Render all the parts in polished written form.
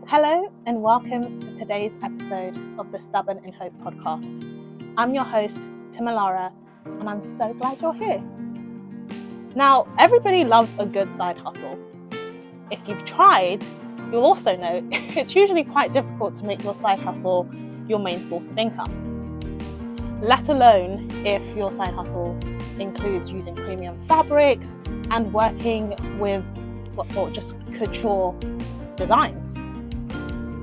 Hello and welcome to today's episode of the Stubborn in Hope podcast. I'm your host, Tumilara, and I'm so glad you're here. Now, everybody loves a good side hustle. If you've tried, you'll also know it's usually quite difficult to make your side hustle your main source of income, let alone if your side hustle includes using premium fabrics and working with or just couture designs.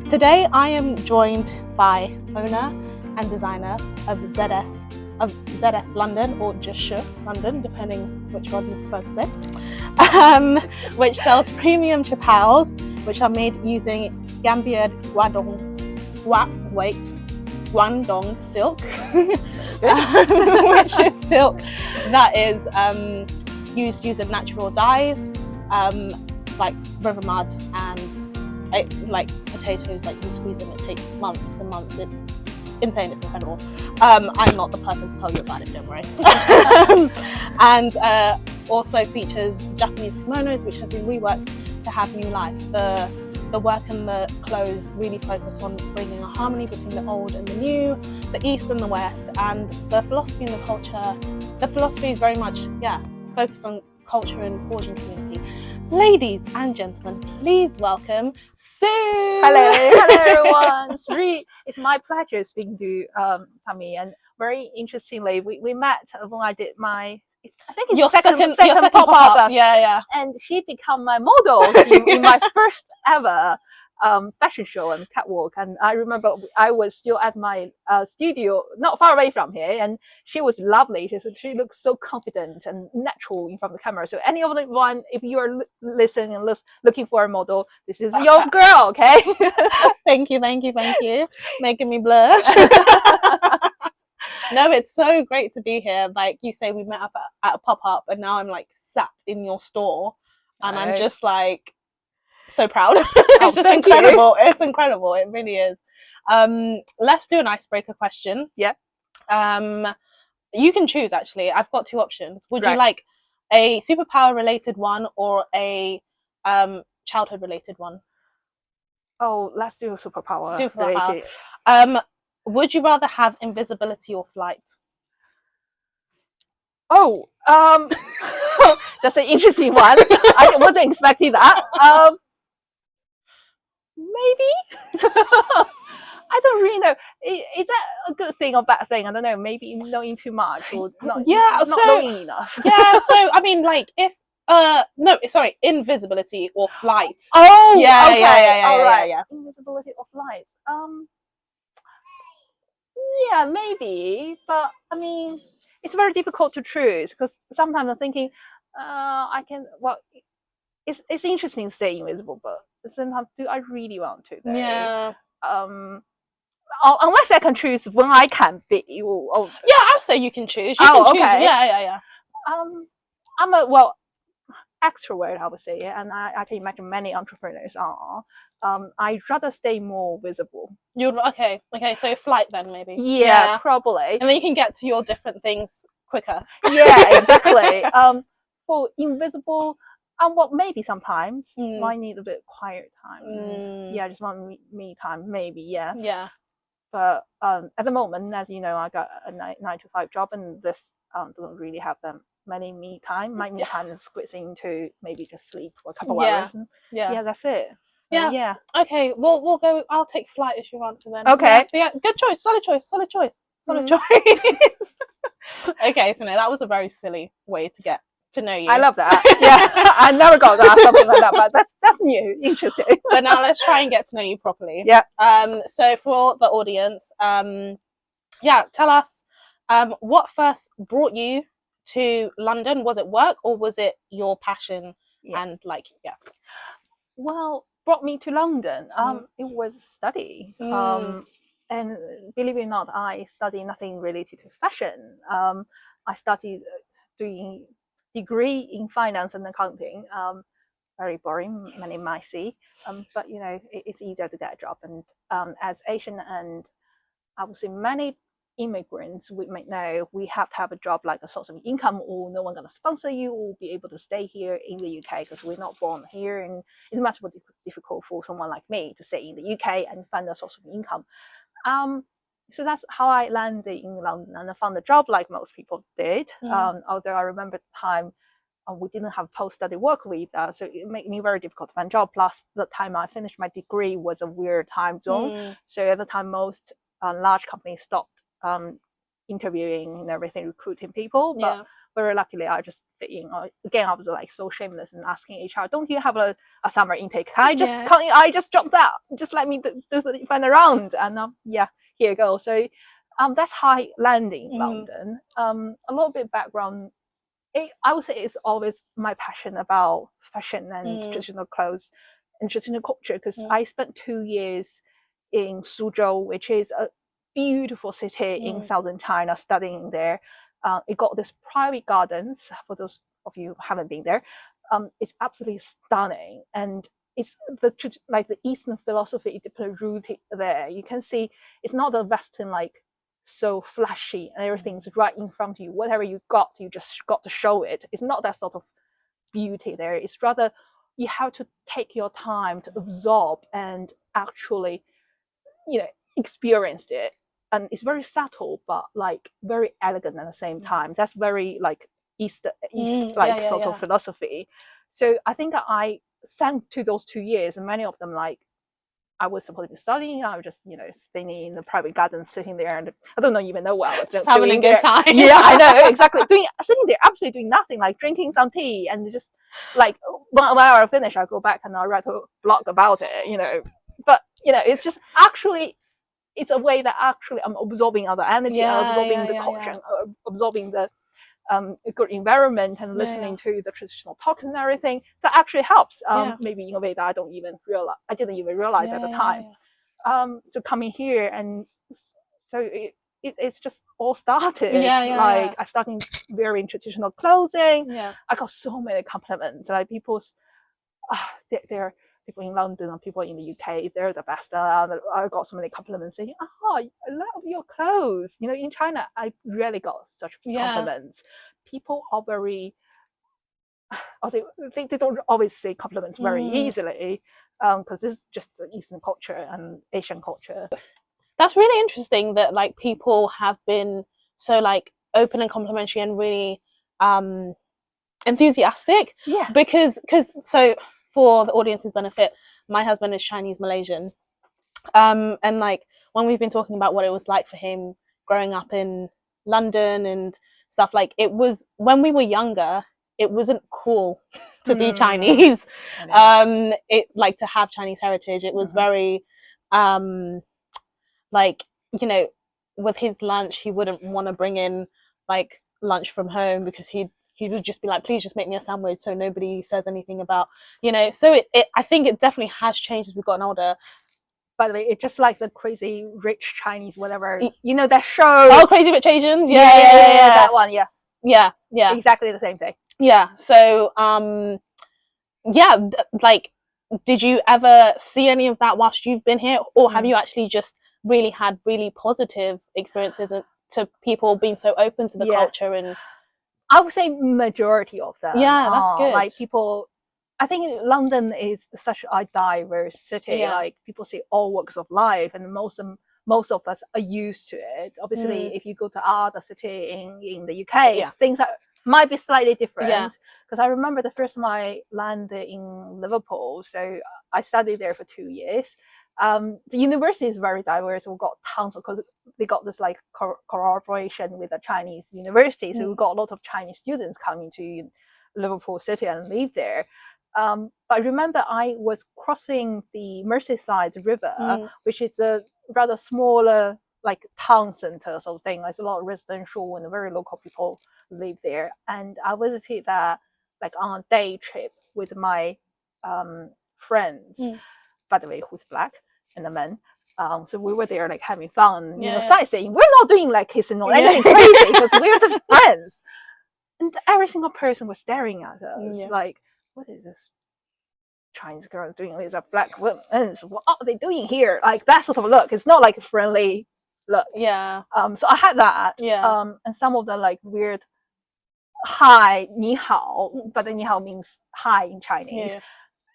Today I am joined by owner and designer of ZSLondon or zhisulondon, depending which one you prefer to say, which sells premium chapaos which are made using gambierd Guangdong silk, which is silk that is used using natural dyes like river mud and like potatoes. Like you squeeze them, it takes months and months. It's insane, it's incredible. I'm not the person to tell you about it, don't worry. And also features Japanese kimonos which have been reworked to have new life. The work and the clothes really focus on bringing a harmony between the old and the new, the east and the west, and the philosophy and the culture. The philosophy is very much focused on culture and forging community. Ladies and gentlemen, please welcome Sue. Hello everyone. It's my pleasure speaking to Tammy, and very interestingly, we met when I did my your second pop-up. Yeah. And she became my model in my first ever fashion show and catwalk. And I remember I was still at my studio, not far away from here, and she was lovely. She looked so confident and natural in front of the camera. So anyone, if you are listening and looking for a model, this is your girl, okay? Thank you. Making me blush. No, it's so great to be here. Like you say, we met up at a pop-up, and now I'm like sat in your store, and I'm just like so proud. It's just incredible. It's incredible. It really is. Let's do an icebreaker question. Yeah. You can choose, actually. I've got two options. Would you like a superpower related one or a childhood related one? Oh, let's do a superpower related. Would you rather have invisibility or flight? Oh, that's an interesting one. I wasn't expecting that. Maybe. I don't really know. Is that a good thing or bad thing? I don't know. Maybe knowing too much or not knowing enough. Yeah. So I mean, like if invisibility or flight. Oh, yeah, okay. Yeah. Invisibility or flight. Yeah, maybe, but I mean, it's very difficult to choose because sometimes I'm thinking, I can. Well, it's interesting to stay invisible, but sometimes do I really want to? Though? Yeah. Unless I can choose when I can be. Yeah, I'll say you can choose. You can choose. Okay. Yeah. I'm a extrovert, I would say, and I can imagine many entrepreneurs are. I'd rather stay more visible. Okay. So flight then, maybe. Yeah, probably. And then you can get to your different things quicker. Yeah, exactly. For invisible, maybe sometimes might need a bit quiet time. Yeah, just want me time, maybe. Yes. Yeah. But at the moment, as you know, I got a 9-to-5 job, and this don't really have them many me time. My me time is squeezing to maybe just sleep for a couple of hours. And that's it. Yeah. Okay, we'll go. I'll take flight as your answer then. Okay. Yeah. Good choice. Solid choice. Okay, so no, that was a very silly way to get to know you. I love that. Yeah, I never got to ask something like that, but that's new, interesting. But now let's try and get to know you properly. Yeah. So for the audience, tell us, what first brought you to London? Was it work or was it your passion? And Well, brought me to London. It was study. And believe it or not, I studied nothing related to fashion. I started doing degree in finance and accounting. Very boring, many might see. But you know, it's easier to get a job. And as Asian and I would say many immigrants, we might know we have to have a job like a source of income, or no one gonna sponsor you or be able to stay here in the UK because we're not born here, and it's much more difficult for someone like me to stay in the UK and find a source of income. So that's how I landed in London, and I found a job like most people did. Although I remember the time we didn't have post-study work visa, so it made me very difficult to find a job. Plus, the time I finished my degree was a weird time zone. So at the time, most large companies stopped interviewing and everything, recruiting people. But very luckily, I just fit in. Again, I was like so shameless and asking HR, "Don't you have a summer intake? Can I just drop that? Just let me find a round." And yeah, here you go. So that's how I landed in London. A little bit background. I would say it's always my passion about fashion and traditional clothes and traditional culture, because I spent 2 years in Suzhou, which is a beautiful city in southern China, studying there. It got this private gardens. For those of you who haven't been there, it's absolutely stunning, and it's the Eastern philosophy deeply rooted there. You can see it's not the Western so flashy and everything's right in front of you. Whatever you just got to show it. It's not that sort of beauty there. It's rather you have to take your time to absorb and actually, experience it. And it's very subtle, but very elegant at the same time. That's very East sort of philosophy. So I think I sank to those 2 years, and many of them I was supposed to be studying. I was just, spinning in the private garden, sitting there, and I don't even know what I was just having a good time. Yeah, I know, exactly. Sitting there, absolutely doing nothing, drinking some tea, and just when I finish, I go back and I write a blog about it, But it's just actually, it's a way that actually I'm absorbing other energy, absorbing the culture, absorbing the good environment, and listening to the traditional talks and everything. That actually helps. Maybe in a way that I didn't even realize at the time. So coming here, and so it's just all started. I started wearing traditional clothing. I got so many compliments. People's they're people in London and people in the UK, they're the best. I got so many compliments saying, "Oh, I love your clothes." In China, I rarely got such compliments. People are very, they don't always say compliments very easily, because this is just the Eastern culture and Asian culture. That's really interesting that people have been so open and complimentary and really enthusiastic. Because so, for the audience's benefit, my husband is Chinese Malaysian, and when we've been talking about what it was like for him growing up in London and stuff, it was when we were younger, it wasn't cool to be Chinese. It to have Chinese heritage, it was very with his lunch, he wouldn't want to bring in lunch from home, because he would just be like, "Please just make me a sandwich," so nobody says anything about, so I think it definitely has changed as we've gotten older. By the way, it's just like the Crazy Rich Chinese, whatever, that show. Oh, Crazy Rich Asians. Yeah, that one. Yeah, exactly the same thing. So did you ever see any of that whilst you've been here, or have you actually just really had really positive experiences to people being so open to the culture? And I would say majority of them. That's good. People, I think London is such a diverse city. People see all walks of life, and most of us are used to it. Obviously, if you go to other city in the UK, things might be slightly different. Because I remember the first time I landed in Liverpool, so I studied there for 2 years. The university is very diverse. We've got tons of, because we got this cooperation with a Chinese university, so we've got a lot of Chinese students coming to Liverpool city and live there. But I remember I was crossing the Merseyside River, which is a rather smaller town center sort of thing. There's a lot of residential and very local people live there, and I visited that on a day trip with my friends. By the way, who's black, and the men. So we were there having fun, sightseeing. We're not doing kissing or anything crazy, because we're just friends. And every single person was staring at us what is this Chinese girl doing with a black woman? What are they doing here? That sort of look. It's not friendly look. Yeah. So I had that. Yeah. And some of the like weird hi, ni hao, but the ni hao means hi in Chinese. Yeah.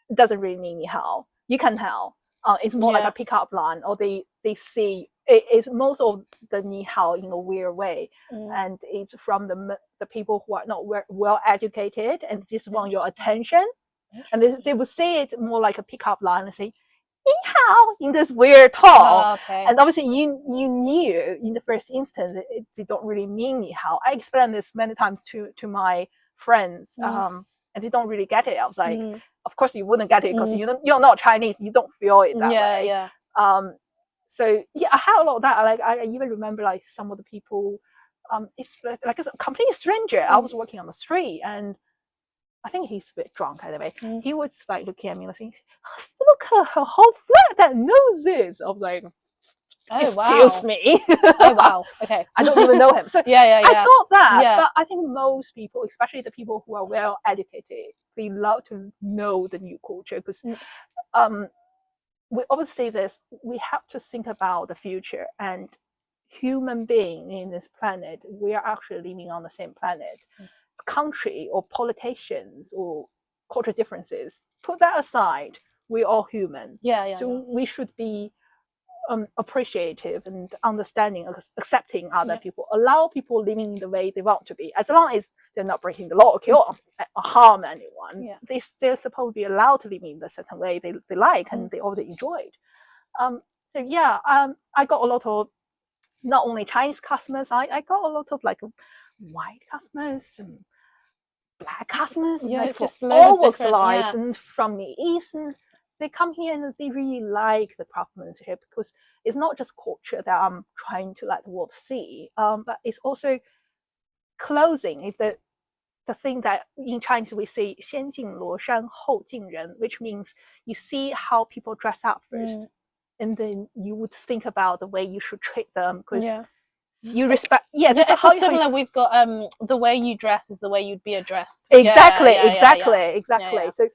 It doesn't really mean ni hao. You can tell. It's more like Yeah. a pickup line, or they see it is most of the ni hao in a weird way, and it's from the people who are not well educated and just want your attention, and they would say it more like a pickup line and say ni hao in this weird tone. Oh, okay. And obviously you knew in the first instance they don't really mean ni hao. I explained this many times to my friends, and they don't really get it. I was like, of course you wouldn't get it because you're not Chinese, you don't feel it that way. Yeah. So yeah, I had a lot of that. Like I even remember like some of the people, it's like a complete stranger. I was walking on the street and I think he's a bit drunk anyway. He was like looking at me and saying, look at her whole flat that knows this. I was like, excuse me. Oh wow. Okay. I don't even know him. So yeah. I got that. Yeah. But I think most people, especially the people who are well educated, they love to know the new culture because we always say this, we have to think about the future, and human being in this planet, we are actually living on the same planet. Country or politicians or cultural differences, put that aside, we're all human. So we should be appreciative and understanding, accepting other people, allow people living the way they want to be, as long as they're not breaking the law or kill or harm anyone. They're supposed to be allowed to live in a certain way they like and they already enjoyed. So yeah, I got a lot of not only Chinese customers, I got a lot of like white customers and black customers, like just all walks of life, and from the East, and they come here and they really like the craftsmanship because it's not just culture that I'm trying to let the world see, but it's also clothing. It's the thing that in Chinese we say 先敬罗衫后敬人, which means you see how people dress up first, and then you would think about the way you should treat them because you respect. This is similar. We've got the way you dress is the way you'd be addressed. Exactly. So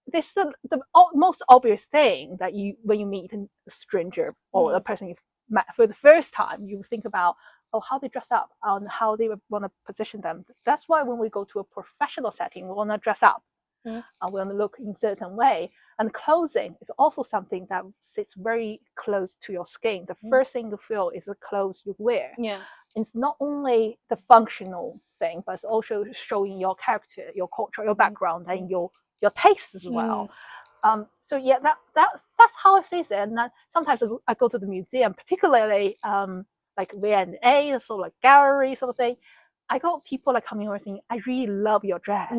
this is the most obvious thing that when you meet a stranger or a person you've met for the first time, you think about how they dress up and how they want to position them. That's why when we go to a professional setting, we want to dress up. We want to look in a certain way. And clothing is also something that sits very close to your skin. The first thing you feel is the clothes you wear. It's not only the functional thing, but it's also showing your character, your culture, your background, and your taste as well. So yeah, that's how I see it. And then sometimes I go to the museum, particularly like V&A, so like gallery sort of thing. I got people like coming over saying, I really love your dress.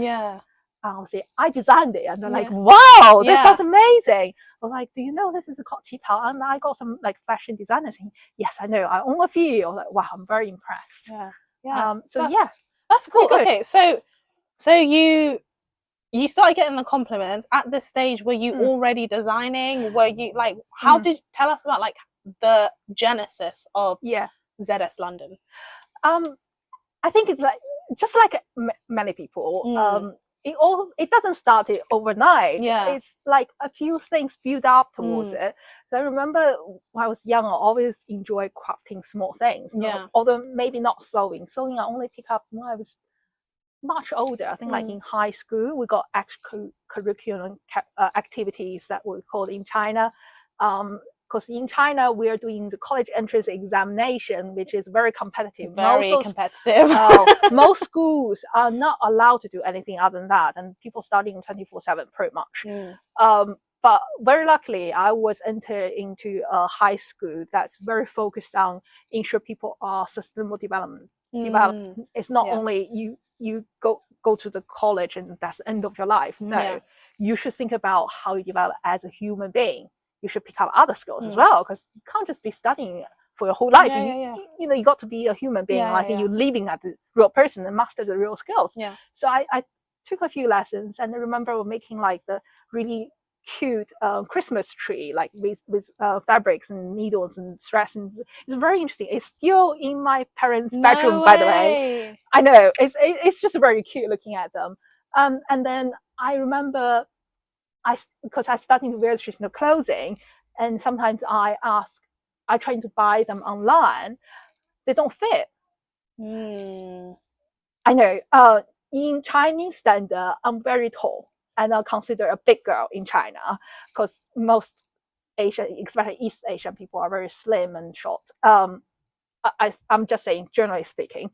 I'll say, I designed it. And they're like, wow, this sounds amazing. I'm like, do you know this is called Qitao? And I got some like fashion designers saying, yes, I know. I own a few. I'm like, wow, I'm very impressed. That's cool. Okay, so you started getting the compliments. At this stage, were you already designing? Were you like, how did you tell us about like the genesis of ZSLondon? I think it's like, just like many people, it doesn't start it overnight. It's like a few things build up towards it. So I remember when I was young, I always enjoyed crafting small things. Although maybe not sewing. Sewing I only pick up when I was much older. I think like in high school, we got extracurricular activities that we called in China. Because in China, we're doing the college entrance examination, which is very competitive. Most schools are not allowed to do anything other than that, and people studying 24/7 pretty much. But very luckily, I was entered into a high school that's very focused on ensure people are sustainable development. It's not only you go to the college and that's the end of your life. No, you should think about how you develop as a human being. You should pick up other skills as well, because you can't just be studying for your whole life. You know, you got to be a human being, you're living as a real person and master the real skills. So I took a few lessons, and I remember making like the really cute Christmas tree, like with fabrics and needles and threads, and it's very interesting. It's still in my parents' bedroom, by the way. I know, it's just very cute looking at them. And then I remember because I started to wear traditional clothing, and sometimes I ask I try to buy them online, they don't fit. I know. In Chinese standard, I'm very tall, and I'm considered a big girl in China because most Asian, especially East Asian people, are very slim and short. I'm just saying, generally speaking.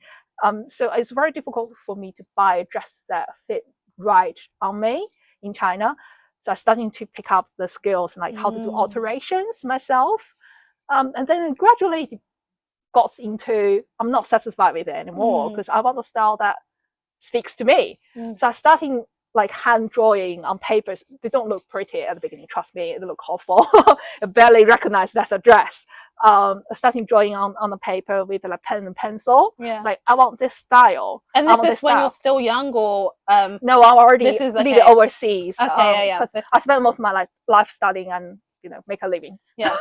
So it's very difficult for me to buy a dress that fit right on me in China. So I'm starting to pick up the skills, like how to do alterations myself. And then gradually got into, I'm not satisfied with it anymore because I want a style that speaks to me. So I'm starting like hand drawing on papers. They don't look pretty at the beginning, trust me, they look awful. I barely recognize that's a dress. Starting drawing on the paper with like pen and pencil. Yeah. Like I want this style. And is this when you're still young or no, I'm already living overseas. Okay, yeah. I spent most of my life studying and make a living. Yeah.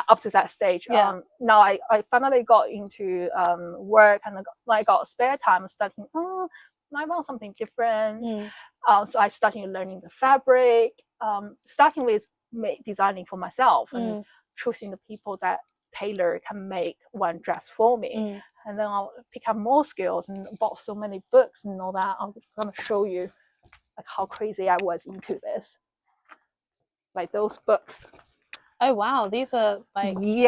Up to that stage. Yeah. Now I finally got into work, and I got spare time studying. I want something different. So I started learning the fabric, starting with designing for myself and choosing the people that tailor can make one dress for me. And then I'll pick up more skills and bought so many books and all that. I'm going to show you like how crazy I was into this. Like those books. Oh wow, these are like these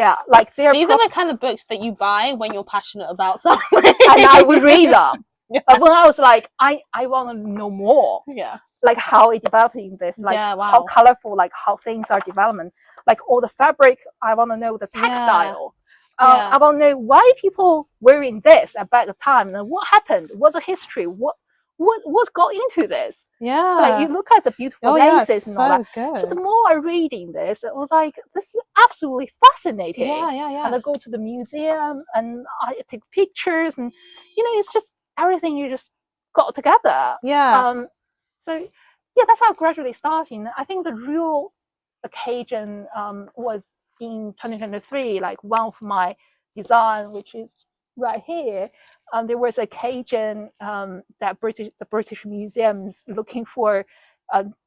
are the kind of books that you buy when you're passionate about something. And I would read them. When I was like, I want to know more. Yeah. Like how it developed in this, like how colorful, like how things are developing, like all the fabric. I want to know the textile. I want to know why people wearing this at back of time and what happened. What's the history? What got into this? Yeah. So like, you look at the beautiful laces and all that. Good. So the more I reading this, it was like, this is absolutely fascinating. Yeah. And I go to the museum and I take pictures, and it's just everything you just got together. Yeah. So yeah, that's how gradually starting. I think the real occasion was in 2023, like one of my design, which is right here. There was an occasion that the British Museum's looking for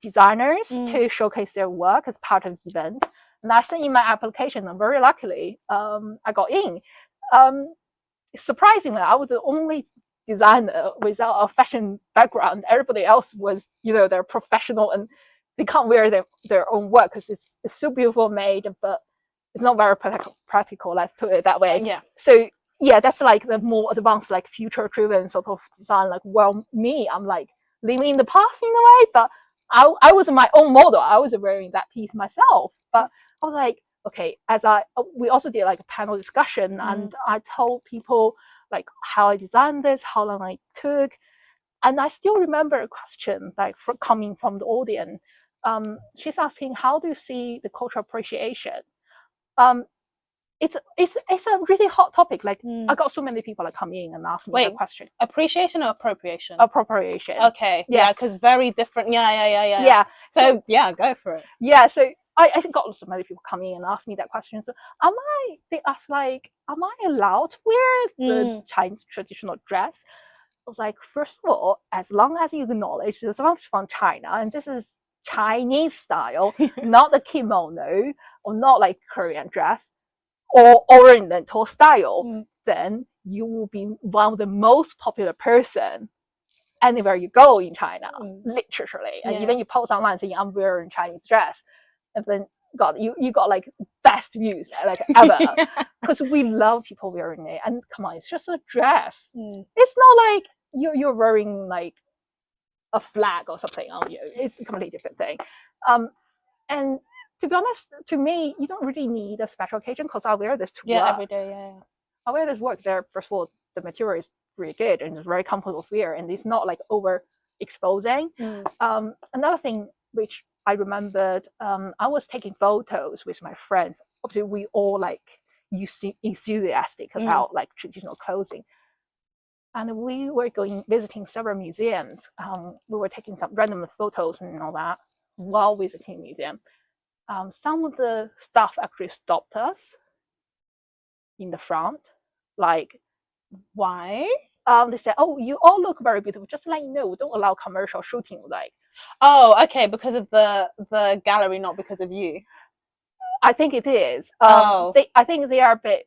designers to showcase their work as part of the event. And I sent in my application, and very luckily I got in. Surprisingly, I was the only designer without a fashion background. Everybody else was, they're professional and they can't wear their own work because it's so beautiful made, but it's not very practical. Let's put it that way. Yeah. So yeah, that's like the more advanced, like future-driven sort of design. Like, well, me, I'm like living in the past in a way, but I was my own model. I was wearing that piece myself, but I was like, okay, we also did like a panel discussion, and I told people like how I designed this, how long I took, and I still remember a question like coming from the audience. She's asking, how do you see the cultural appreciation? It's a really hot topic. Like I got so many people like come in and ask me that question. Appreciation or appropriation? Appropriation. Okay. Yeah, because very different. Yeah. Yeah. So yeah, go for it. Yeah. So I got so many people come in and ask me that question. So they ask like, am I allowed to wear the Chinese traditional dress? I was like, first of all, as long as you acknowledge this is from China and this is Chinese style, not the kimono or not like Korean dress or Oriental style, then you will be one of the most popular person anywhere you go in China, literally. And even you post online saying I'm wearing Chinese dress, and then God, you got like best views like ever, because we love people wearing it. And come on, it's just a dress. It's not like you're wearing like a flag or something on you. It's a completely different thing. And to be honest, to me, you don't really need a special occasion because I wear this to work. Every day. Yeah. I wear this work there. First of all, the material is really good and it's very comfortable to wear, and it's not like over exposing. Another thing which I remembered, I was taking photos with my friends. Obviously, we all like enthusiastic about like traditional clothing, and we were visiting several museums. We were taking some random photos and all that while visiting museum. Some of the staff actually stopped us in the front, like, why? They said, "Oh, you all look very beautiful. Just to let you know, we don't allow commercial shooting." Like, oh, okay, because of the gallery, not because of you. I think it is. Oh. I think they are a bit.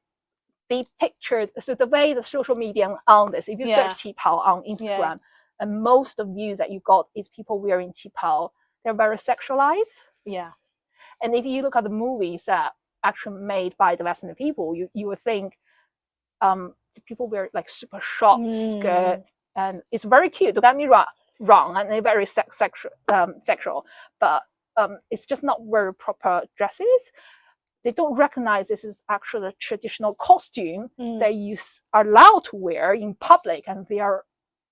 They pictured, so the way the social media on this. If you Yeah. search qipao on Instagram, and most of the views that you got is people wearing qipao. They're very sexualized. Yeah. And if you look at the movies that actually made by the Western people, you would think the people wear like super short skirt, and it's very cute. Don't get me wrong, and they're very sexual, but it's just not very proper dresses. They don't recognize this is actually a traditional costume that you are allowed to wear in public, and they are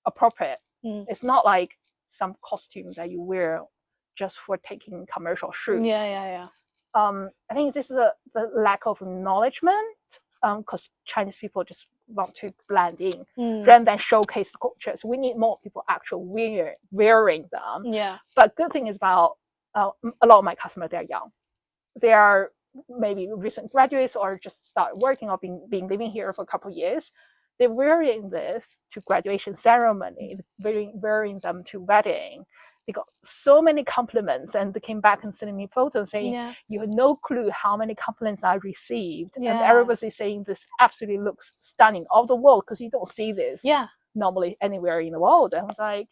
appropriate. It's not like some costume that you wear just for taking commercial shoots. Yeah. I think this is the lack of acknowledgement, because Chinese people just want to blend in rather than showcase the cultures. We need more people actually wearing them. Yeah. But good thing is about a lot of my customers, they're young. They are maybe recent graduates or just start working or been living here for a couple of years. They're wearing this to graduation ceremony, wearing them to wedding. They got so many compliments, and they came back and sending me photos saying, you have no clue how many compliments I received. And everybody's saying this absolutely looks stunning off the world, because you don't see this normally anywhere in the world. And I was like,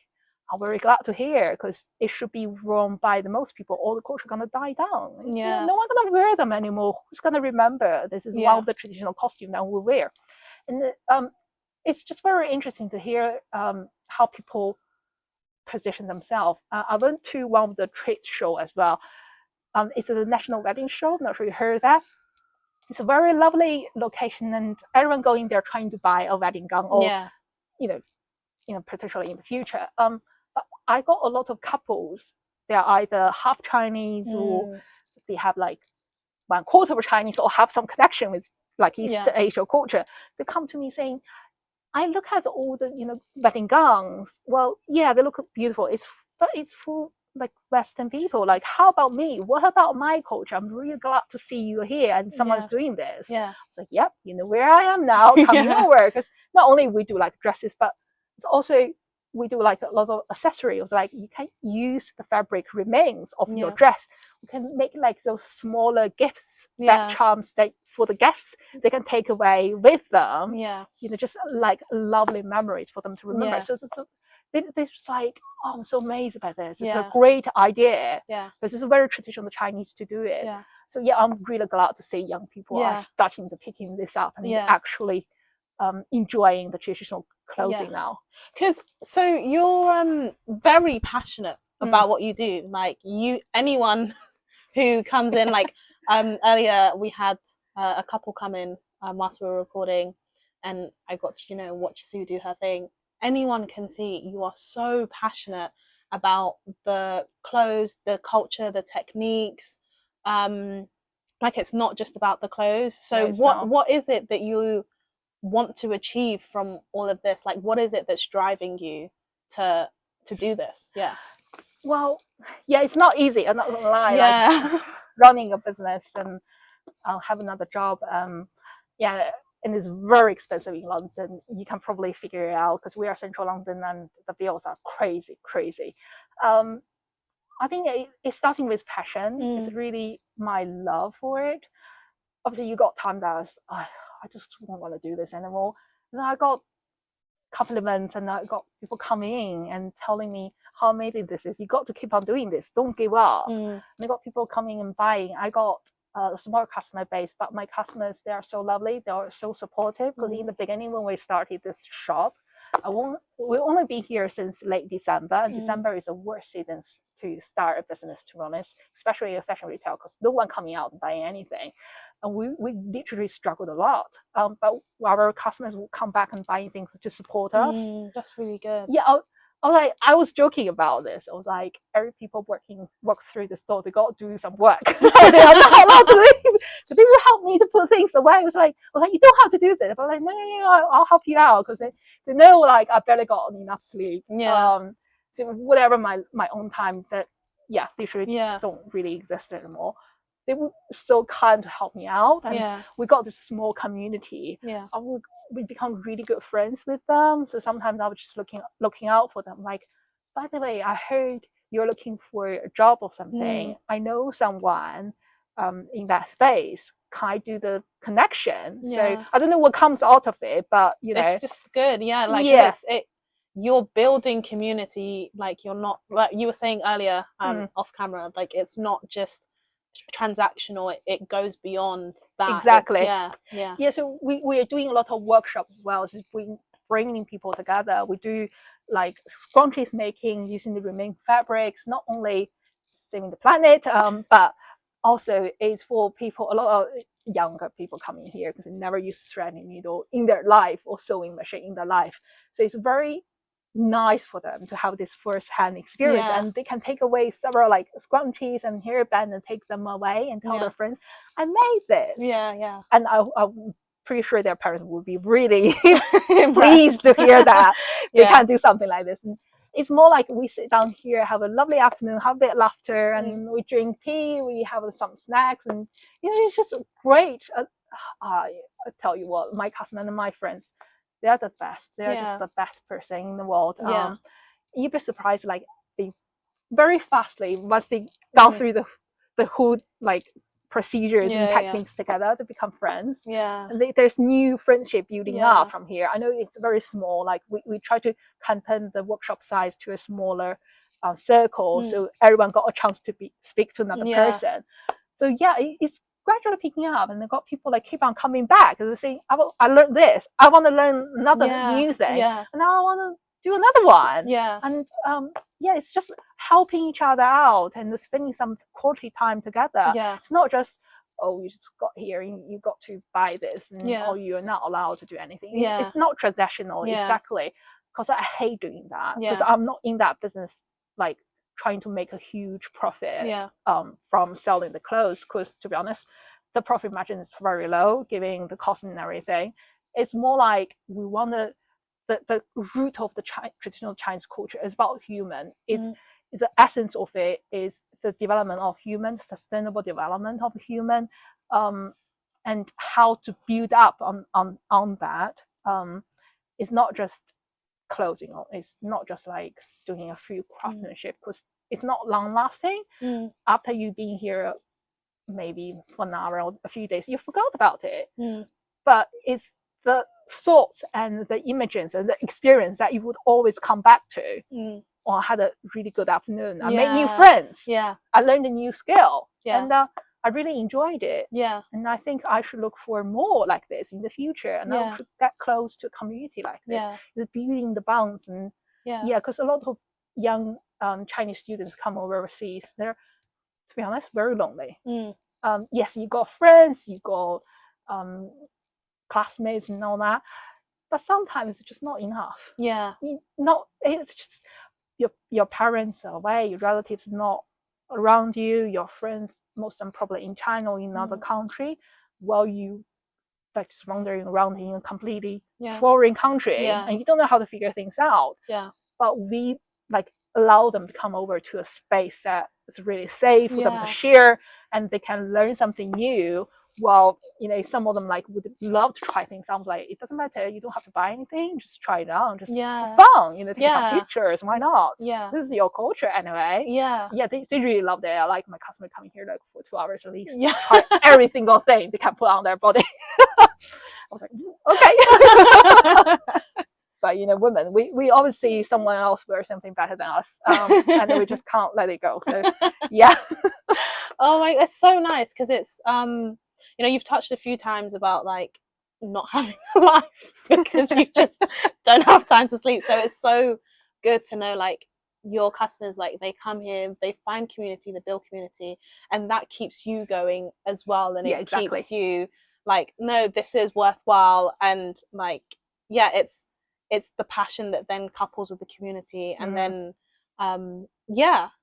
I'm very glad to hear, because it should be worn by the most people. All the culture gonna die down. No one gonna wear them anymore. Who's gonna remember this is one of the traditional costumes that we wear? And it's just very interesting to hear how people position themselves. I went to one of the trade show as well. It's a national wedding show. I'm not sure you heard that. It's a very lovely location, and everyone going there trying to buy a wedding gown, or potentially in the future. But I got a lot of couples. They are either half Chinese, or they have like 1/4 of Chinese, or have some connection with like East Asia culture. They come to me saying, I look at all the wedding gowns. Well, yeah, they look beautiful. But it's for like Western people. Like, how about me? What about my culture? I'm really glad to see you here, and someone's doing this. Yeah. It's like, yep, you know where I am now. Come over, because not only we do like dresses, but it's also we do like a lot of accessories. Like, you can use the fabric remains of your dress. You can make like those smaller gifts, bag charms that for the guests they can take away with them. Just like lovely memories for them to remember. So they're just like, oh, I'm so amazed by this. It's a great idea. Because it's very traditional Chinese to do it. So I'm really glad to see young people are starting to picking this up and actually enjoying the traditional clothing now. Because so you're very passionate about what you do. Like, anyone who comes in, like earlier we had a couple come in whilst we were recording, and I got to watch Sue do her thing. Anyone can see you are so passionate about the clothes, the culture, the techniques. Like, it's not just about the clothes. So what is it that you want to achieve from all of this? Like, what is it that's driving you to do this? Well, it's not easy. I'm not gonna lie. Like, running a business and I'll have another job. And it's very expensive in London. You can probably figure it out, because we are central London and the bills are crazy. I think it's starting with passion. It's really my love for it. Obviously, you got time that I just don't want to do this anymore. And I got compliments, and I got people coming and telling me how amazing this is. You got to keep on doing this. Don't give up. And I got people coming and buying. I got a small customer base, but my customers, they are so lovely. They are so supportive, because in the beginning when we started this shop, we've only been here since late December, and December is the worst season to start a business, to be honest, especially a fashion retail, because no one coming out and buying anything. And we literally struggled a lot. But our customers will come back and buying things to support us. That's really good. I was joking about this. I was like, every people work through the store, they got to do some work. They are not allowed to leave. So they will help me to put things away. I was like, you don't have to do this. But like, no, I'll help you out, because they know like I barely got enough sleep. So whatever my own time that literally don't really exist anymore. They were so kind to help me out, and we got this small community. We become really good friends with them. So sometimes I was just looking out for them. Like, by the way, I heard you're looking for a job or something. I know someone. in that space, can I do the connection? So Yeah. I don't know what comes out of it, but you know, It's just good. Yeah, like Yeah. you're building community. Like you're not, like you were saying earlier, off camera, like it's not just transactional. It goes beyond that. Exactly. Yeah. So we are doing a lot of workshops as well. So bringing people together. We do like scrunchies making using the remaining fabrics, not only saving the planet, but also is for people, a lot of younger people coming here because they never used threading needle in their life or sewing machine in their life. So it's very nice for them to have this first-hand experience, and they can take away several like scrunchies and hairband and take them away and tell their friends, I made this. Yeah. And I'm pretty sure their parents would be really pleased to hear that they can do something like this. And it's more like we sit down here, have a lovely afternoon, have a bit of laughter, and we drink tea, we have some snacks, and you know, it's just great. I tell you what, my cousin and my friends, they're the best. They're just the best person in the world. You'd be surprised, like they very fastly, once they gone through the whole like procedures and techniques together, to become friends. And there's new friendship building up from here. I know it's very small, like we try to contain the workshop size to a smaller circle, so everyone got a chance to speak to another person. So it's gradually picking up, and they've got people like keep on coming back because they say, I learned this, I want to learn another new thing, and now I want to do another one. And it's just helping each other out and spending some quality time together. It's not just, oh, you just got here, you got to buy this, and oh, you're not allowed to do anything. It's not traditional. Exactly, because I hate doing that, because I'm not in that business like trying to make a huge profit from selling the clothes, because to be honest, the profit margin is very low given the cost and everything. It's more like we want to, the root of the traditional Chinese culture is about human. It's the essence of it is the development of human, sustainable development of human, and how to build up on that. It's not just clothing, it's not just like doing a few craftsmanship, because it's not long lasting. After you've been here maybe 1 hour or a few days, you forgot about it. But it's the thoughts and the images and the experience that you would always come back to. Or I had a really good afternoon, I made new friends, I learned a new skill, and I really enjoyed it. And I think I should look for more like this in the future, and I should get close to a community like this. It's building the bonds. And because a lot of young Chinese students come overseas, they're, to be honest, very lonely. Yes, you got friends, you got classmates and all that, but sometimes it's just not enough. It's just your parents are away, your relatives are not around you, your friends, most of them probably in China or in another country, while you like just wandering around in a completely foreign country, and you don't know how to figure things out. But we like allow them to come over to a space that is really safe for them to share, and they can learn something new. Well, you know, some of them like would love to try things. I was like, it doesn't matter, you don't have to buy anything, just try it out, just for fun, you know, take some pictures, why not? This is your culture anyway. They really love it. I like my customer coming here like for 2 hours at least, try every single thing they can put on their body. I was like, okay. But you know, women, we always see someone else wear something better than us, and then we just can't let it go. So oh my, it's so nice, because it's you know, you've touched a few times about like not having a life because you just don't have time to sleep. So it's so good to know like your customers, like they come here, they find community, they build community, and that keeps you going as well. And it keeps you like, no, this is worthwhile. And like, it's the passion that then couples with the community. And then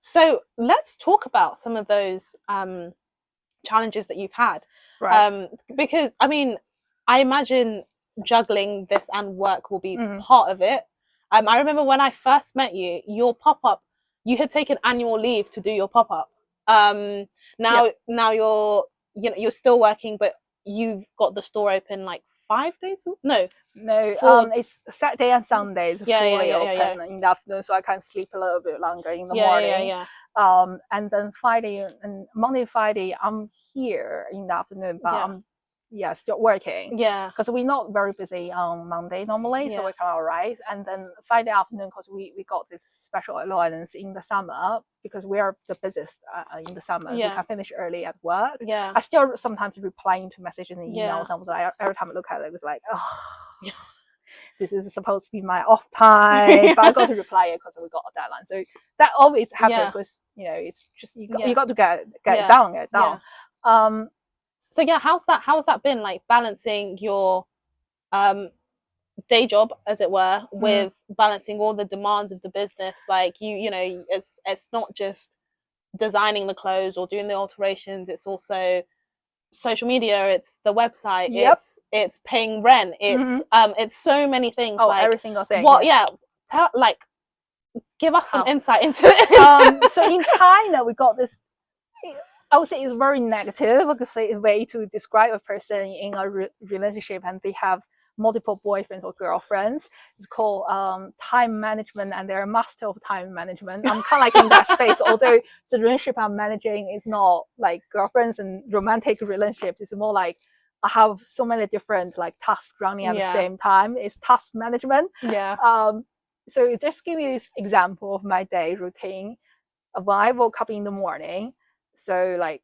so let's talk about some of those challenges that you've had, because I mean, I imagine juggling this and work will be part of it. I remember when I first met you, your pop-up, you had taken annual leave to do your pop-up. Now you're, you know, you're still working, but you've got the store open like 5 days. No, it's Saturday and Sundays fully open in the afternoon, so I can sleep a little bit longer in the morning. And then Friday and Monday, Friday, I'm here in the afternoon, but I'm still working. Yeah. Because we're not very busy on Monday normally, so Yeah. we're kind of all right. And then Friday afternoon, because we got this special allowance in the summer, because we are the busiest in the summer. Yeah. We can finish early at work. Yeah. I still sometimes replying to messages and Yeah. emails, and every time I look at it, it was like, oh, this is supposed to be my off time, but I got to reply it because we got a deadline. So that always happens with, you know, it's just you got to get it down, get it down. So yeah, how's that been, like balancing your day job, as it were, with balancing all the demands of the business? Like you know, it's not just designing the clothes or doing the alterations, it's also social media, it's the website, it's paying rent, it's so many things. Like every single thing. What give us some insight into it. So in China, we got this, I would say it's very negative, because it's a way to describe a person in a relationship and they have multiple boyfriends or girlfriends. It's called time management, and they're a master of time management. I'm kind of like in that space, although the relationship I'm managing is not like girlfriends and romantic relationships. It's more like I have so many different like tasks running at the same time. It's task management. So just give you this example of my day routine. When I woke up in the morning, so like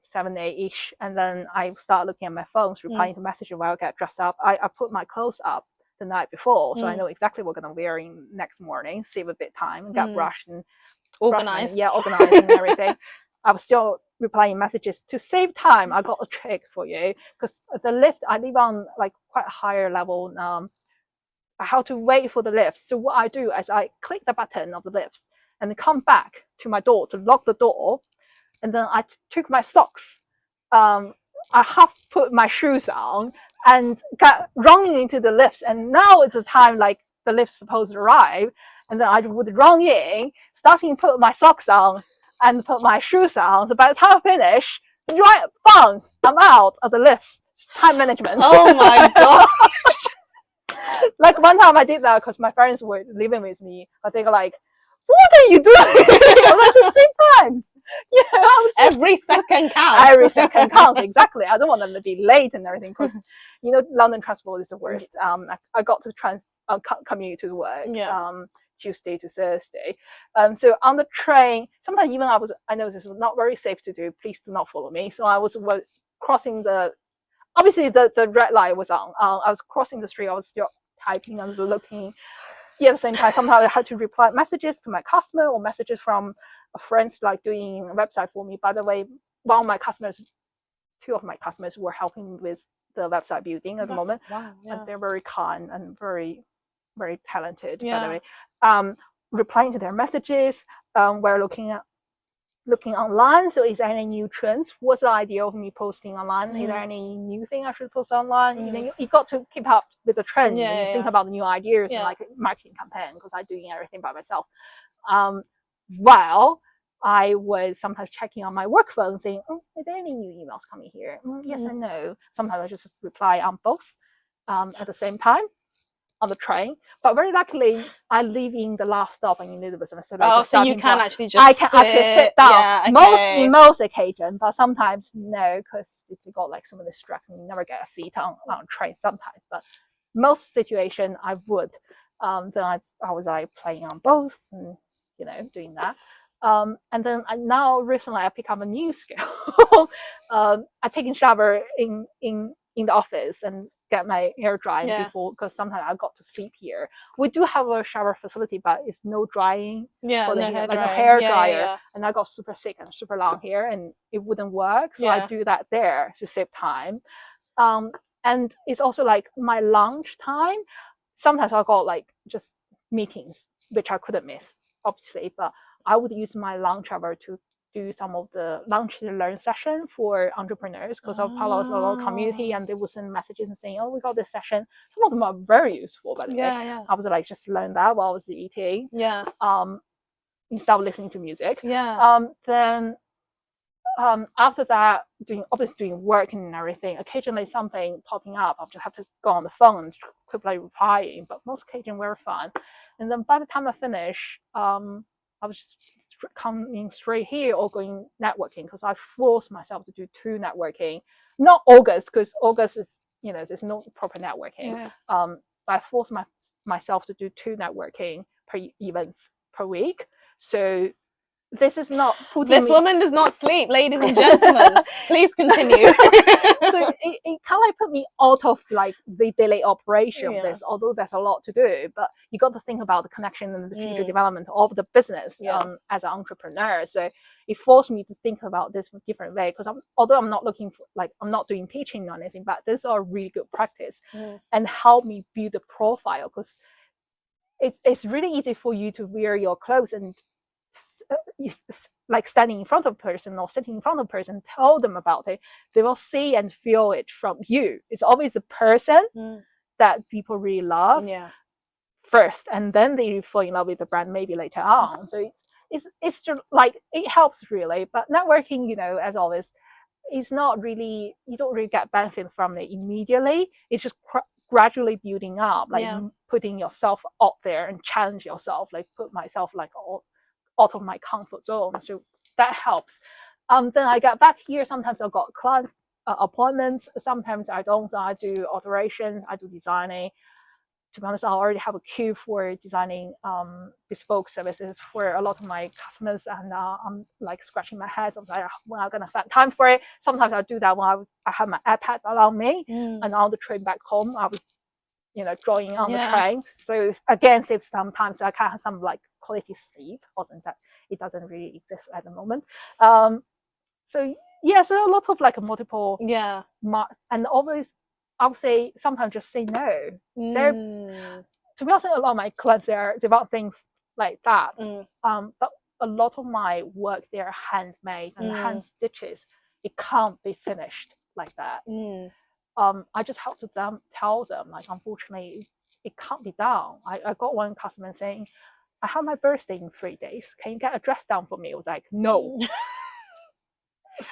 7, 8-ish, and then I start looking at my phones, replying to messages while I get dressed up. I put my clothes up the night before, so I know exactly what I'm gonna wear in next morning, save a bit time, and get brushed and organized. Organized and everything. I was still replying messages to save time. I got a trick for you, because the lift, I live on like quite a higher level. I have to wait for the lift. So what I do is I click the button of the lifts and come back to my door to lock the door. And then I took my socks. I half put my shoes on and got running into the lifts. And now it's the time like the lift's supposed to arrive. And then I would run in, starting to put my socks on and put my shoes on. So by the time I finish, right, bang, I'm out of the lifts. Time management. Oh my god. Like one time I did that because my parents were living with me, but they were like, "What are you doing?" At the same times, you know, every second counts. Every second counts, exactly. I don't want them to be late and everything, because you know London transport is the worst. I got to commute to work Tuesday to Thursday. So on the train, sometimes even I know this is not very safe to do. Please do not follow me. So I was crossing the. Obviously, the red light was on. I was crossing the street. I was still typing. I was looking. Yeah, at the same time, sometimes I had to reply messages to my customer or messages from friends like doing a website for me. By the way, two of my customers were helping with the website building at the moment. Wow, and they're very kind and very, very talented. By the way, replying to their messages. We're looking online. So is there any new trends? What's the idea of me posting online? Is there any new thing I should post online? You know, you got to keep up with the trends and think about the new ideas and like marketing campaign, because I'm doing everything by myself. While I was sometimes checking on my work phone saying, are there any new emails coming here? Yes and no. Sometimes I just reply on both at the same time on the train, but very luckily I live in the last stop in Elizabeth, so you can actually just I can sit down in most occasions, but sometimes no, because it's got like some of the distractions. You never get a seat on train sometimes, but most situation I would. Then I was like playing on both and you know doing that. And then now recently I pick up a new skill. I taking shower in the office and get my hair drying before, because sometimes I got to sleep here. We do have a shower facility, but it's no drying for the hair, like a hair dryer. And I got super sick and super long hair, and it wouldn't work. So I do that there to save time. And it's also like my lunch time. Sometimes I got like just meetings, which I couldn't miss, obviously, but I would use my lunch hour to do some of the lunch and learn session for entrepreneurs, because of follow a lot of community, and they would send messages and saying, "Oh, we got this session." Some of them are very useful, by the way. I was like just learn that while I was eating. Instead of listening to music. Then after that, doing work and everything. Occasionally something popping up, I'll just have to go on the phone and quickly replying. But most occasions were fun. And then by the time I finish, I was just coming straight here or going networking, because I forced myself to do 2 networking. Not August, because August is, there's no proper networking. But I forced myself to do 2 networking per events per week. So this is not putting this woman does not sleep, ladies and gentlemen. Please continue. So it kind of put me out of like the daily operation of this, although there's a lot to do, but you got to think about the connection and the future development of the business as an entrepreneur. So it forced me to think about this in a different way, because although I'm not looking for, like, I'm not doing teaching or anything, but this is a really good practice and help me build a profile, because it's really easy for you to wear your clothes and like standing in front of a person or sitting in front of a person, tell them about it. They will see and feel it from you. It's always a person that people really love first, and then they fall in love with the brand maybe later on. So it's just like, it helps really. But networking, as always, is not really, you don't really get benefit from it immediately. It's just gradually building up, like putting yourself out there and challenge yourself, like put myself like out of my comfort zone. So that helps. Then I get back here. Sometimes I've got clients appointments. Sometimes I don't. So I do alterations. I do designing. To be honest, I already have a queue for designing bespoke services for a lot of my customers, and I'm like scratching my head. I'm like, when I'm gonna find time for it. Sometimes I do that when I have my iPad around me, and on the train back home, I was, drawing on the train. So again, saves some time, so I can have some like quality sleep. Wasn't that it doesn't really exist at the moment. So so a lot of like multiple and always, I would say sometimes just say no. To be honest, a lot of my clients, they want things like that. But a lot of my work, they're handmade and hand stitches. It can't be finished like that. I just have to tell them, like, unfortunately, it can't be done. I got one customer saying, I have my birthday in 3 days. Can you get a dress down for me? I was like, no.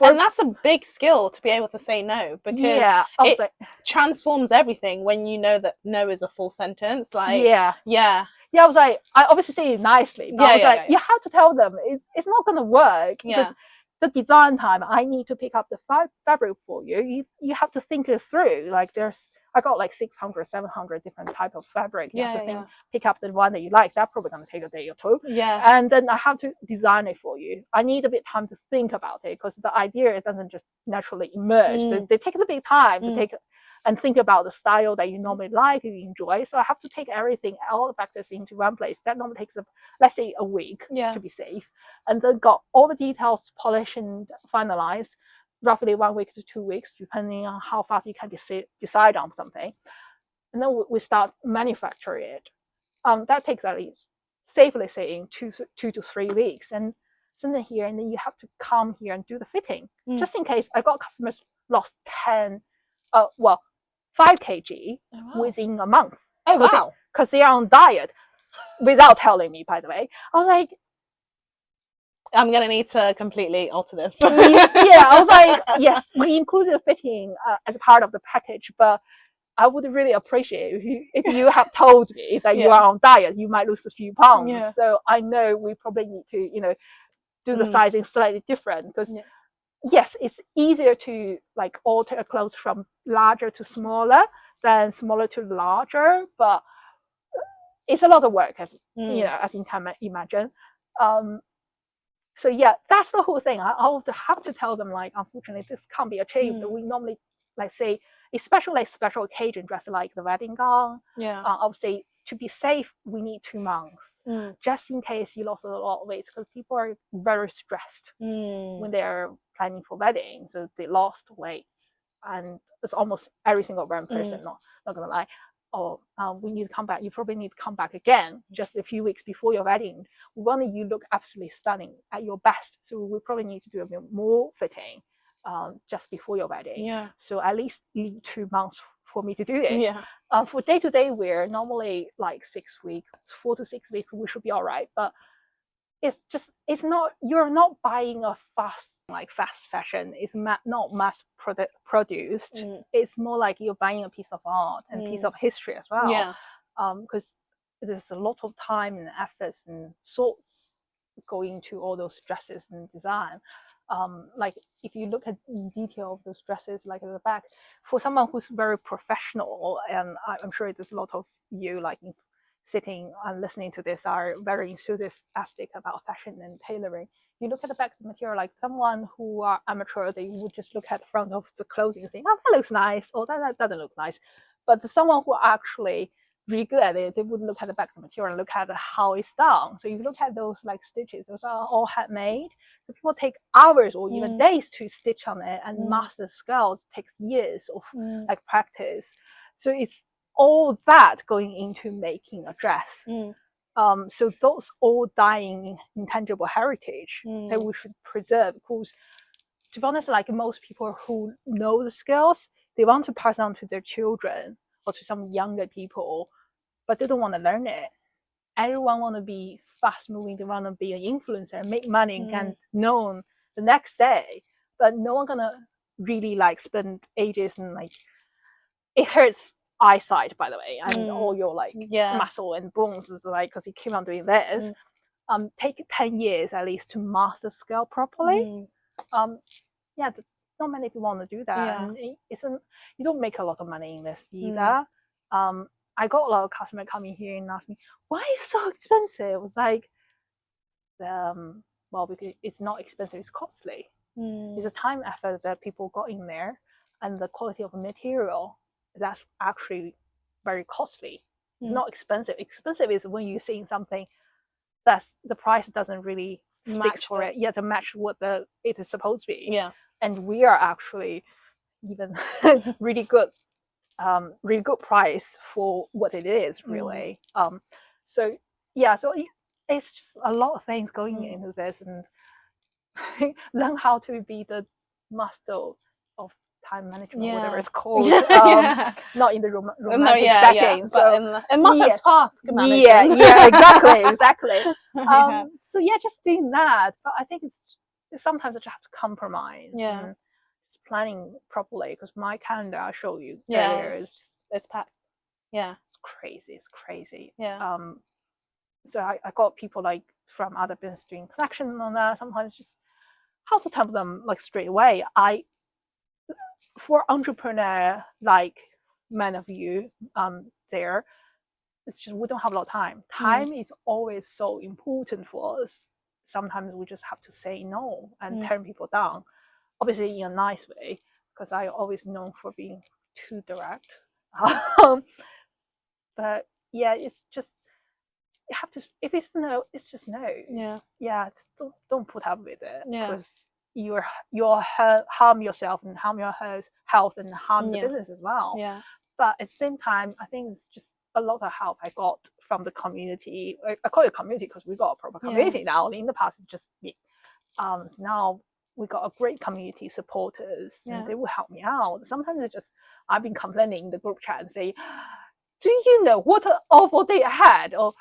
And that's a big skill, to be able to say no, because it transforms everything when you know that no is a full sentence. Like, I was like, I obviously say it nicely, but I was like, you have to tell them it's not going to work, because the design time, I need to pick up the fabric for you. You have to think it through. Like, I got like 600, 700 different type of fabric. You have to pick up the one that you like. That's probably going to take a day or 2. And then I have to design it for you. I need a bit of time to think about it, because the idea, it doesn't just naturally emerge. They take a bit of time to take and think about the style that you normally like, you enjoy. So I have to take everything, all the factors into one place. That normally takes, let's say, a week to be safe. And then got all the details polished and finalized, roughly 1 week to 2 weeks, depending on how fast you can decide on something. And then we start manufacturing it. That takes at least, safely saying, 2 to 3 weeks. And send it here, and then you have to come here and do the fitting. Just in case, I got customers lost 5 kg within a month. Oh, wow. Because they are on diet, without telling me, by the way. I was like, I'm going to need to completely alter this. I was like, yes, we included the fitting as part of the package, but I would really appreciate if you have told me that you are on diet, you might lose a few pounds. So I know we probably need to, do the sizing slightly different, because yes, it's easier to like alter clothes from larger to smaller than smaller to larger, but it's a lot of work, as as you can imagine. So that's the whole thing. I'll have to tell them, like, unfortunately, this can't be achieved. We normally, like, say, especially like special occasion dress, like the wedding gown. I would say, to be safe, we need 2 months, just in case you lost a lot of weight, because people are very stressed when they're planning for weddings, so they lost weight, and it's almost every single one person. Not gonna lie. We need to come back. You probably need to come back again just a few weeks before your wedding. We want you look absolutely stunning at your best, so we probably need to do a bit more fitting just before your wedding. So at least need 2 months for me to do it. For day-to-day wear, normally like 6 weeks, 4 to 6 weeks, we should be all right. But it's not, you're not buying a fast fashion. It's not mass produced. It's more like you're buying a piece of art and a piece of history as well. Because there's a lot of time and efforts and thoughts go into all those dresses and design. Like if you look at in detail of those dresses, like at the back, for someone who's very professional, and I'm sure there's a lot of you like sitting and listening to this are very enthusiastic about fashion and tailoring. You look at the back of the material, like someone who are amateur, they would just look at the front of the clothing and say, oh, that looks nice, or that doesn't look nice. But someone who actually really good at it, they would look at the back of the material and look at how it's done. So if you look at those like stitches, those are all handmade. So people take hours or even days to stitch on it, and master the skills takes years of like practice. So it's all that going into making a dress. So those all dying intangible heritage that we should preserve, because to be honest, like most people who know the skills, they want to pass on to their children or to some younger people, but they don't want to learn it. Everyone want to be fast moving. They want to be an influencer, make money, and get known the next day. But no one gonna really like spend ages and like it hurts eyesight, by the way, and all your like muscle and bones is like because you keep on doing this. Take 10 years at least to master skill properly. Yeah, not many people want to do that, and you don't make a lot of money in this either. I got a lot of customers coming here and ask me, why is it so expensive? It's like, well, because it's not expensive, it's costly. It's a time effort that people got in there, and the quality of the material, that's actually very costly. It's not expensive. Expensive is when you're seeing something that's the price doesn't really speak for it. Yeah, to match what it is supposed to be. Yeah. And we are actually even really good price for what it is, really. So yeah, so it's just a lot of things going into this, and learn how to be the master of time management, whatever it's called. Not in the romantic setting, so in multi-task management. Exactly. So yeah, just doing that. But I think it's sometimes I just have to compromise. And just planning properly, because my calendar, I'll show you earlier, it's packed. It's crazy. So I got people like from other business doing collection on that. Sometimes just how to tell them like straight away. For entrepreneur like many of you there, it's just we don't have a lot of time. Time is always so important for us. Sometimes we just have to say no and turn people down, obviously in a nice way, because I always known for being too direct. But yeah, it's just you have to, if it's no, it's just no. Just don't put up with it, because you'll harm yourself and harm your health and harm the business as well. But at the same time, I think it's just a lot of help I got from the community. I call it community because we got a proper community now. In the past, it's just me. Now we got a great community supporters, and they will help me out. Sometimes it's just I've been complaining in the group chat and say, do you know what an awful day I had? Or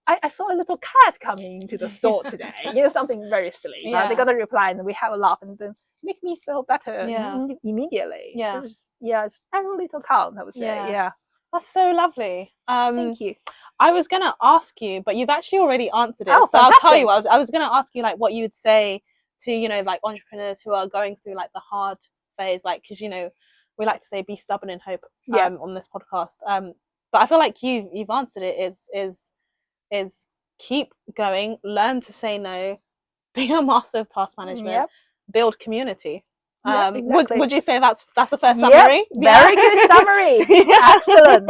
I saw a little cat coming into the store today. Something very silly. They got a reply, and we have a laugh, and then make me feel better immediately. It's every little count, I would say. That's so lovely. Thank you. I was gonna ask you, but you've actually already answered it. Oh, so fantastic. I'll tell you. I was gonna ask you like what you would say to like entrepreneurs who are going through like the hard phase, like because we like to say be stubborn in hope on this podcast. But I feel like you've answered it. Is keep going, learn to say no, be a master of task management, build community. Exactly. Would you say that's the first summary? Very good summary. Excellent.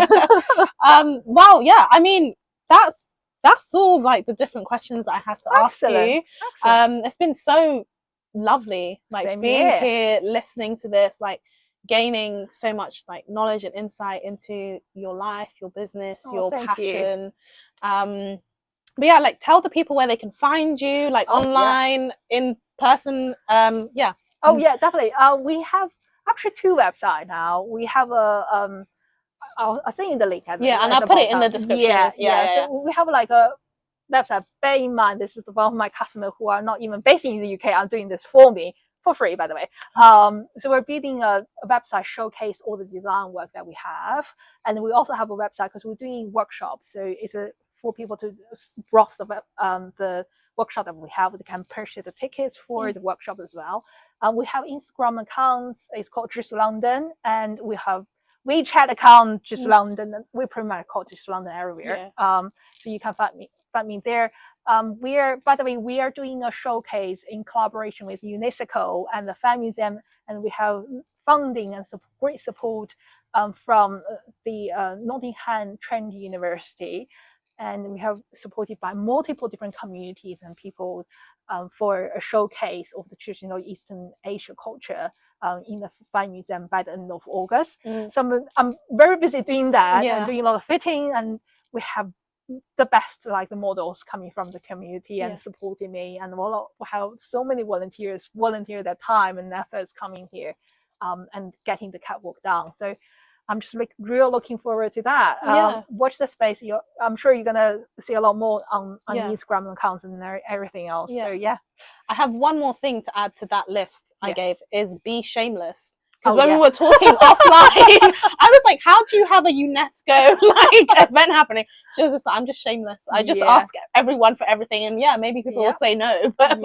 Well, yeah, I mean that's all like the different questions that I had to ask you. Excellent. It's been so lovely, like Same being here. here, listening to this, like gaining so much like knowledge and insight into your life, your business, your passion. But yeah, like tell the people where they can find you, like online, in person. Oh yeah, definitely. We have actually 2 websites now. We have a I'll send you the link. And I'll put it in the description. So we have like a website. Bear in mind, this is one of my customers who are not even based in the UK. I'm doing this for me for free, by the way. So we're building a website showcase all the design work that we have, and we also have a website because we're doing workshops. So it's for people to browse the workshop that we have. They can purchase the tickets for the workshop as well. We have Instagram accounts. It's called ZSLondon, and we have WeChat account ZSLondon. We pretty much call ZSLondon everywhere. So you can find me there. By the way, we are doing a showcase in collaboration with UNESCO and the Fan Museum, and we have funding and great support from the Nottingham Trent University, and we have supported by multiple different communities and people for a showcase of the traditional Eastern Asia culture in the Fan Museum by the end of August. So I'm very busy doing that and doing a lot of fitting, and we have the best the models coming from the community and supporting me, and we'll have so many volunteers volunteer their time and efforts coming here and getting the catwalk down. So I'm just real looking forward to that. Watch the space. I'm sure you're gonna see a lot more on Instagram accounts and everything else. So I have one more thing to add to that list I gave, is be shameless. Because when we were talking offline, I was like, how do you have a UNESCO event happening? She was just like, I'm just shameless. I just ask everyone for everything, and maybe people will say no. But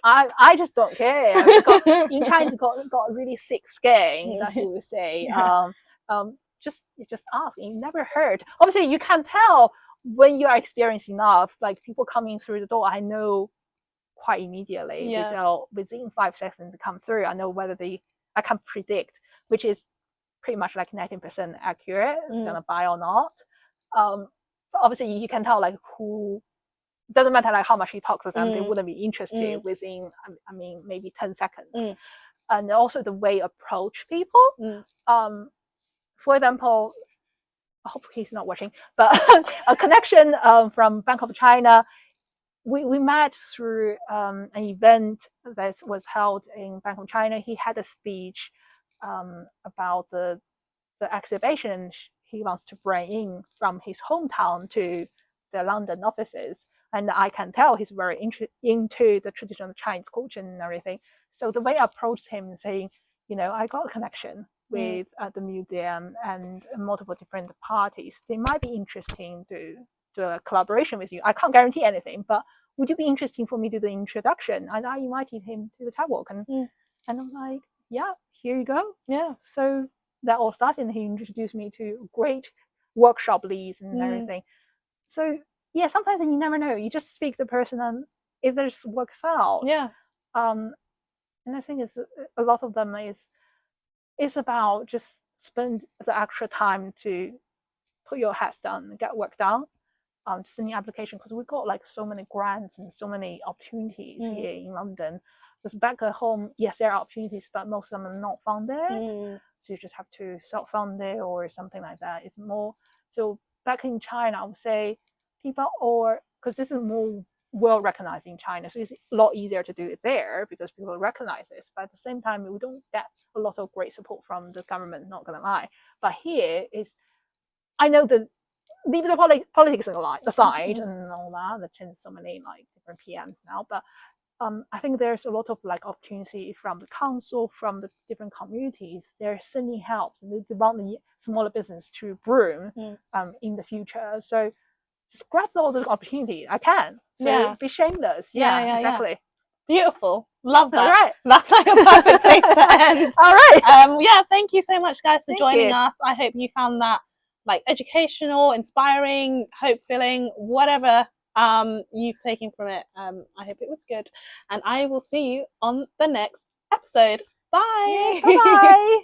I just don't care. In China, got really thick skin, that's what we say. Just ask. It never hurt. Obviously, you can tell when you are experienced enough. Like people coming through the door, I know quite immediately. Within 5 seconds to come through, I know whether I can predict, which is pretty much 90% accurate, gonna buy or not. Obviously, you can tell who. Doesn't matter how much he talks to them, they wouldn't be interested within. Maybe 10 seconds. And also the way you approach people. For example, I hope he's not watching, but a connection from Bank of China. We met through an event that was held in Bank of China. He had a speech about the exhibition he wants to bring in from his hometown to the London offices. And I can tell he's very into the traditional Chinese culture and everything. So the way I approached him, saying, I got a connection with the museum and multiple different parties. They might be interesting to do a collaboration with you. I can't guarantee anything, but would you be interesting for me to do the introduction? And I invited him to the catwalk, and I'm like, here you go. So that all started, and he introduced me to great workshop leads and everything. So sometimes you never know. You just speak to the person, and it just works out. And I think it's a lot of them is about just spend the extra time to put your heads down and get work done. Sending application, because we got so many grants and so many opportunities here in London. Because back at home, yes, there are opportunities, but most of them are not funded. So you just have to self-fund it or something like that. It's more so back in China, I would say people, or because this is more well recognized in China, so it's a lot easier to do it there because people recognize this. But at the same time, we don't get a lot of great support from the government, not gonna lie. But here is, I know that leave the politics aside and all that. There changed so many different PMs now, but I think there's a lot of opportunity from the council, from the different communities. They're sending help, and they want the smaller business to boom in the future. So just grab all the opportunity I can. So be shameless. Exactly. Beautiful. Love that. All right. That's a perfect place to end. All right. Thank you so much, guys, for joining us. I hope you found that educational, inspiring, hope-filling, whatever you've taken from it. I hope it was good, and I will see you on the next episode. Bye. Bye.